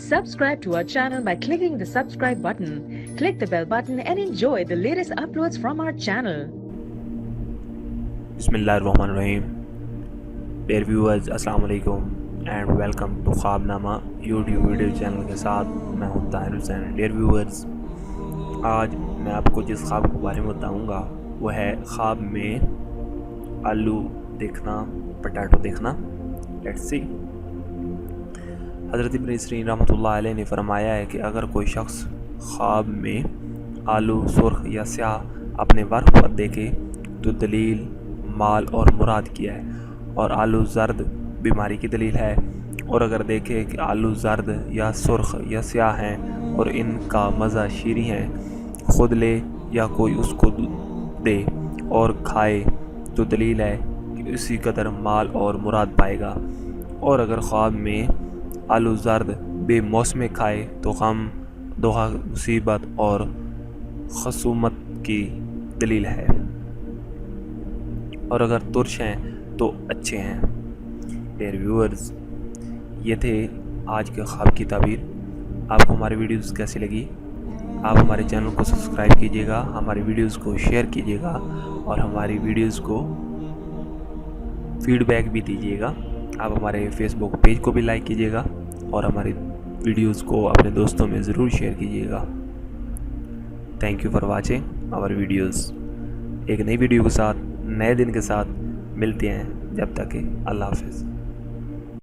Subscribe to our channel by clicking the subscribe button. Click the bell button and enjoy the latest uploads from our channel. Bismillahirrahmanirrahim. Dear viewers, Assalamu alaikum and welcome to ख्वाबनामा YouTube video channel के साथ मैं हूं Tahir Hussain. Dear viewers, आज मैं आपको जिस ख्वाब के बारे में बताऊंगा वो है ख्वाब में आलू देखना, पोटैटो देखना। Let's see. हज़रत इब्न सिरीन रहमतुल्लाह अलैह ने फरमाया है कि अगर कोई शख्स ख्वाब में आलू सुर्ख या स्याह अपने वर्क पर देखे तो दलील माल और मुराद किया है, और आलू जर्द बीमारी की दलील है। और अगर देखे कि आलू जर्द या सुर्ख या स्याह हैं और इनका मज़ा शीरी है, ख़ुद ले या कोई उसको दे और खाए तो दलील है कि इसी कदर माल और मुराद पाएगा। और अगर ख्वाब में आलू जर्द बेमौसम खाए तो गम, दोहा, मुसीबत और खसूमत की दलील है, और अगर तुर्श हैं तो अच्छे हैं। डियर व्यूअर्स, ये थे आज के ख्वाब की ताबीर। आपको हमारी वीडियोस कैसी लगी? आप हमारे चैनल को सब्सक्राइब कीजिएगा, हमारी वीडियोस को शेयर कीजिएगा और हमारी वीडियोस को फीडबैक भी दीजिएगा। आप हमारे फेसबुक पेज को भी लाइक कीजिएगा और हमारी वीडियोस को अपने दोस्तों में ज़रूर शेयर कीजिएगा। Thank you for watching our videos. एक नई वीडियो के साथ, नए दिन के साथ मिलते हैं। जब तक कि अल्लाह हाफ़िज़।